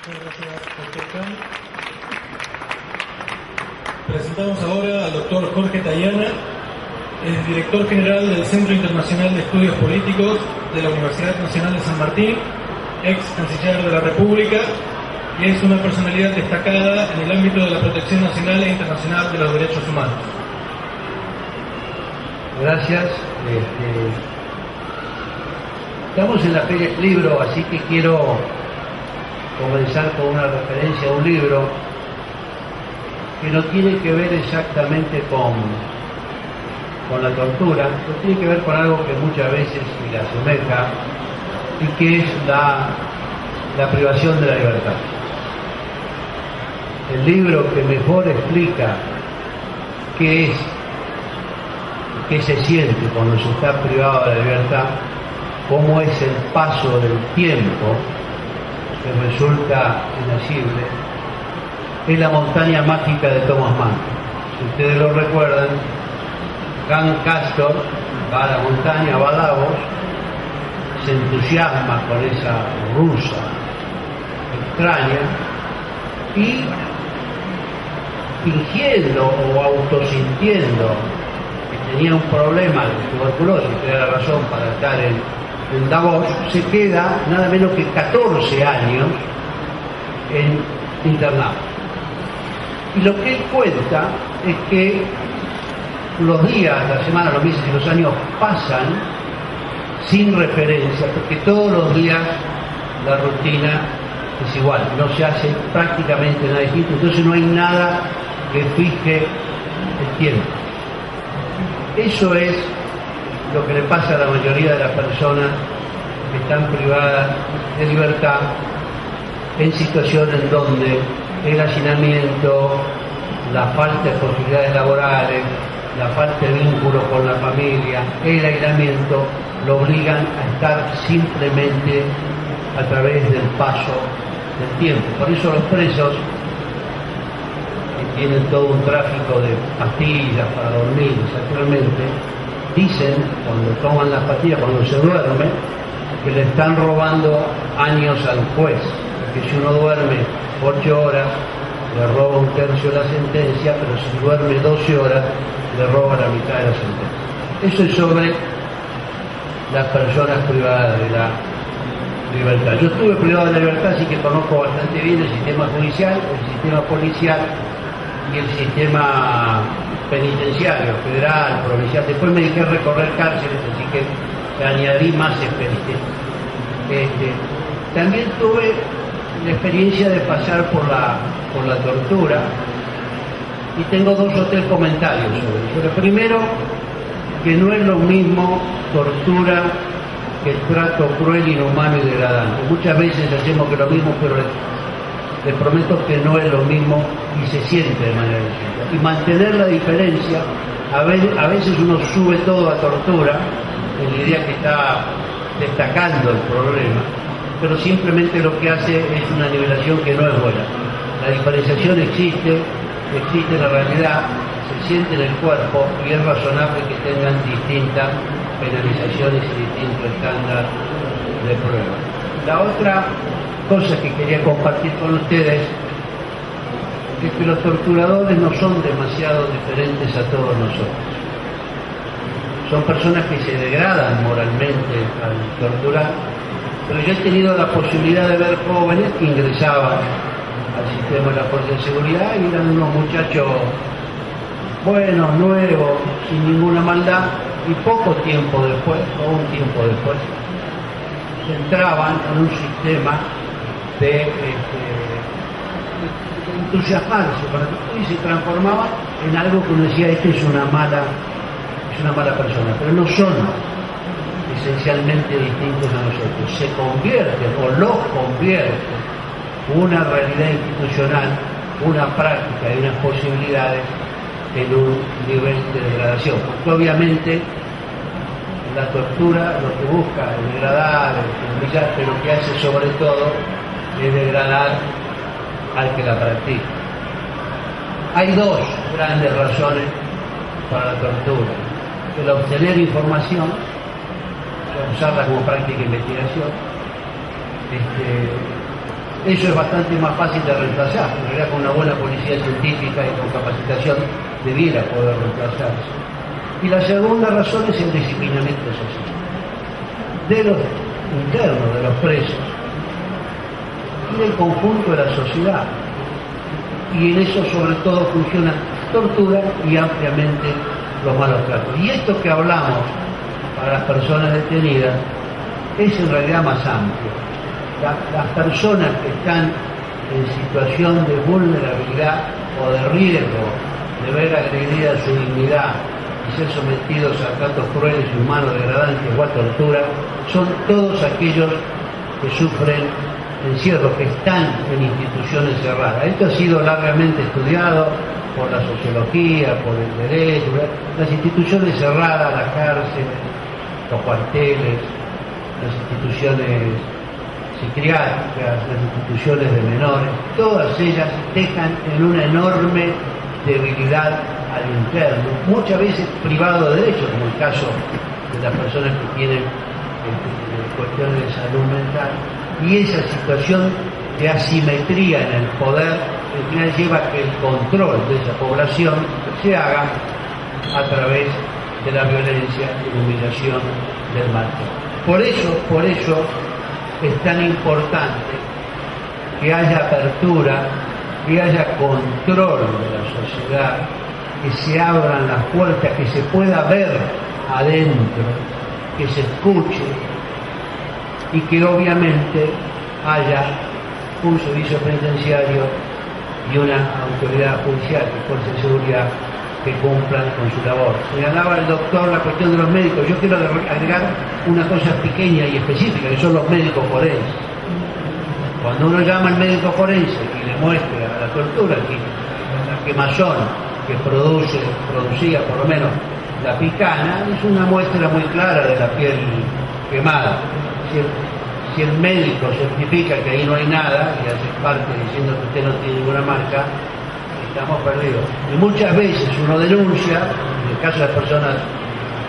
Muchas gracias, doctor Khan. Presentamos ahora al doctor Jorge Tayana, es director general del Centro Internacional de Estudios Políticos de la Universidad Nacional de San Martín, ex canciller de la República, y es una personalidad destacada en el ámbito de la protección nacional e internacional de los derechos humanos. Gracias. Estamos en la Feria del Libro, así que quiero comenzar con una referencia a un libro que no tiene que ver exactamente con la tortura, pero tiene que ver con algo que muchas veces se le asemeja, y que es la privación de la libertad. El libro que mejor explica qué es, qué se siente cuando se está privado de la libertad, cómo es el paso del tiempo, que resulta inasible, es La montaña mágica de Thomas Mann. Si ustedes lo recuerdan, Jan Castor va a la montaña, va a Davos, se entusiasma con esa rusa extraña y, fingiendo o autosintiendo que tenía un problema de tuberculosis, que era la razón para estar en Davos, se queda nada menos que 14 años internado. Y lo que él cuenta es que los días, las semanas, los meses y los años pasan sin referencia, porque todos los días la rutina es igual, no se hace prácticamente nada distinto, entonces no hay nada que fije el tiempo. Eso es lo que le pasa a la mayoría de las personas que están privadas de libertad en situaciones donde el hacinamiento, la falta de posibilidades laborales, la falta de vínculo con la familia, el aislamiento, lo obligan a estar simplemente a través del paso del tiempo. Por eso los presos, que tienen todo un tráfico de pastillas para dormir, actualmente, dicen, cuando toman las pastillas, cuando se duermen, que le están robando años al juez, porque si uno duerme 8 horas, le roba un tercio de la sentencia, pero si duerme 12 horas, le roba la mitad de la sentencia. Eso es sobre las personas privadas de la libertad. Yo estuve privado de la libertad, así que conozco bastante bien el sistema judicial, el sistema policial y el sistema penitenciario, federal, provincial. Después me dediqué a recorrer cárceles, así que añadí más experiencia. También tuve la experiencia de pasar por la tortura y tengo 2 o 3 comentarios sobre eso. Primero, que no es lo mismo tortura que el trato cruel, inhumano y degradante. Muchas veces hacemos que lo mismo, pero les prometo que no es lo mismo y se siente de manera distinta. Y mantener la diferencia, a veces uno sube todo a tortura, en la idea que está destacando el problema, pero simplemente lo que hace es una nivelación que no es buena. La diferenciación existe en la realidad, se siente en el cuerpo y es razonable que tengan distintas penalizaciones y distintos estándares de prueba. La otra cosa que quería compartir con ustedes es que los torturadores no son demasiado diferentes a todos nosotros. Son personas que se degradan moralmente al torturar, pero yo he tenido la posibilidad de ver jóvenes que ingresaban al sistema de la fuerza de seguridad y eran unos muchachos buenos, nuevos, sin ninguna maldad, y poco tiempo después, o un tiempo después, entraban en un sistema de entusiasmarse y se transformaba en algo que uno decía, este es una mala persona, pero no son esencialmente distintos a nosotros, se convierten o los convierten una realidad institucional, una práctica y unas posibilidades en un nivel de degradación, porque obviamente la tortura lo que busca es degradar, es humillar, pero lo que hace sobre todo es degradar al que la practica. Hay 2 grandes razones para la tortura: el obtener información, usarla como práctica de investigación, Eso es bastante más fácil de reemplazar. En realidad, con una buena policía científica y con capacitación debiera poder reemplazarse. Y la segunda razón es el disciplinamiento social de los internos, de los presos y del conjunto de la sociedad. Y en eso sobre todo funciona tortura y ampliamente los malos tratos. Y esto que hablamos para las personas detenidas es en realidad más amplio. Las personas que están en situación de vulnerabilidad o de riesgo de ver agredida su dignidad y ser sometidos a tratos crueles, inhumanos, degradantes o a tortura, son todos aquellos que sufren encierro, que están en instituciones cerradas. Esto ha sido largamente estudiado por la sociología, por el derecho, las instituciones cerradas, las cárceles, los cuarteles, las instituciones psiquiátricas, las instituciones de menores, todas ellas dejan en una enorme debilidad al interno, muchas veces privado de derechos, como el caso de las personas que tienen cuestiones de salud mental, y esa situación de asimetría en el poder al final lleva a que el control de esa población se haga a través de la violencia y la humillación del maltrato. Por eso es tan importante que haya apertura, que haya control de la sociedad, que se abran las puertas, que se pueda ver adentro, que se escuche y que obviamente haya un servicio penitenciario y una autoridad judicial, fuerza de seguridad, que cumplan con su labor. Señalaba el doctor la cuestión de los médicos. Yo quiero agregar una cosa pequeña y específica, que son los médicos forenses. Cuando uno llama al médico forense y le muestra la tortura, la quemazón que producía por lo menos la picana, es una muestra muy clara de la piel quemada. Si el médico certifica que ahí no hay nada y hace parte diciendo que usted no tiene ninguna marca, estamos perdidos. Y muchas veces uno denuncia, en el caso de las personas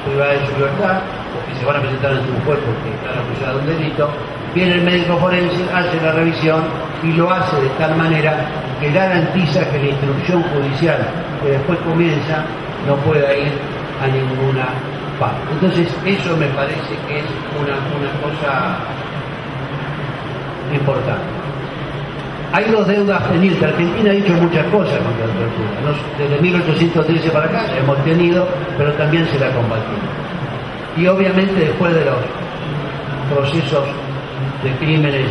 privadas de su libertad, o que se van a presentar ante un juez porque están acusados de un delito, viene el médico forense, hace la revisión y lo hace de tal manera que garantiza que la instrucción judicial que después comienza no pueda ir a ninguna parte. Entonces eso me parece que es una cosa importante. Hay dos deudas pendientes. Argentina ha hecho muchas cosas contra la tortura. Desde 1813 para acá la hemos tenido, pero también se la ha combatido. Y obviamente después de los procesos de crímenes,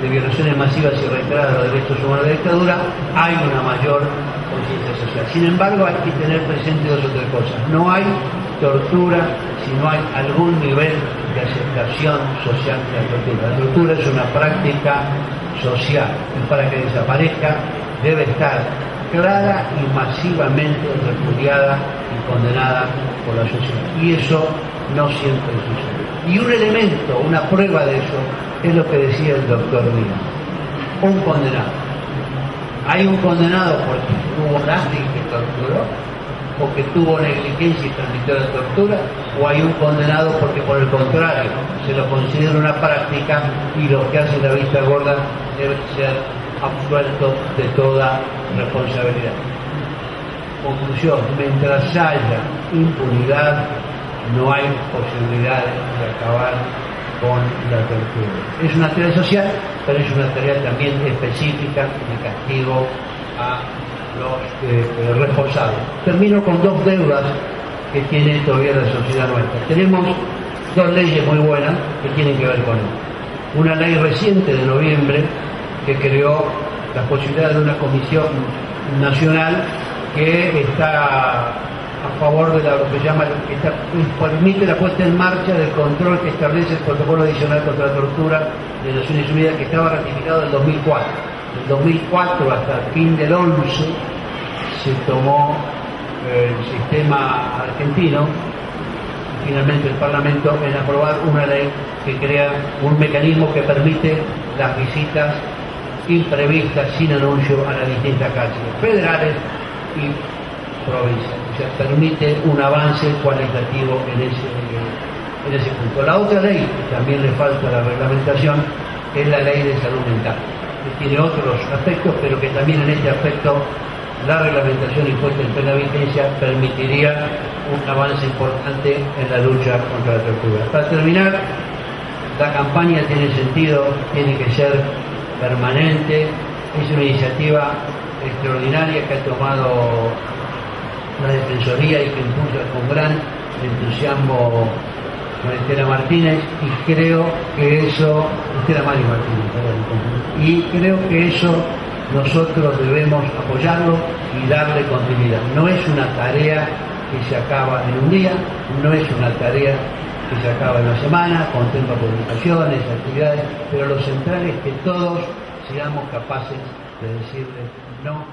de violaciones masivas y reiteradas de los derechos humanos de la dictadura, hay una mayor conciencia social. Sin embargo, hay que tener presente dos o tres cosas. No hay tortura si no hay algún nivel de aceptación social de la tortura. La tortura es una práctica social y para que desaparezca debe estar clara y masivamente repudiada y condenada por la sociedad. Y eso no siempre sucede. Y un elemento, una prueba de eso, es lo que decía el doctor Díaz. Un condenado. Hay un condenado porque tuvo alguien que torturó, o que tuvo negligencia y permitió la tortura, o hay un condenado porque por el contrario se lo considera una práctica y los que hacen la vista gorda deben ser absueltos de toda responsabilidad. Conclusión: mientras haya impunidad no hay posibilidad de acabar con la tortura. Es una tarea social, pero es una tarea también específica de castigo a los responsables. Termino con dos deudas que tiene todavía la sociedad nuestra. Tenemos dos leyes muy buenas que tienen que ver con esto. Una ley reciente de noviembre que creó la posibilidad de una comisión nacional que está a favor de lo que llama, permite la puesta en marcha del control que establece el protocolo adicional contra la tortura de Naciones Unidas, que estaba ratificado en el 2004. Del 2004 hasta el fin del 11 se tomó el sistema argentino y finalmente el Parlamento en aprobar una ley que crea un mecanismo que permite las visitas imprevistas sin anuncio a las distintas cárceles federales y provinciales. O sea, permite un avance cualitativo en ese punto. La otra ley que también le falta la reglamentación es la ley de salud mental. que tiene otros aspectos, pero que también en este aspecto la reglamentación impuesta en plena vigencia permitiría un avance importante en la lucha contra la tortura. Para terminar, la campaña tiene sentido, tiene que ser permanente, es una iniciativa extraordinaria que ha tomado la Defensoría y que impulsa con gran entusiasmo Estela Martínez, y creo que eso, Estela Mari Martínez, y creo que eso nosotros debemos apoyarlo y darle continuidad. No es una tarea que se acaba en un día, no es una tarea que se acaba en una semana, contempla publicaciones, actividades, pero lo central es que todos seamos capaces de decirle no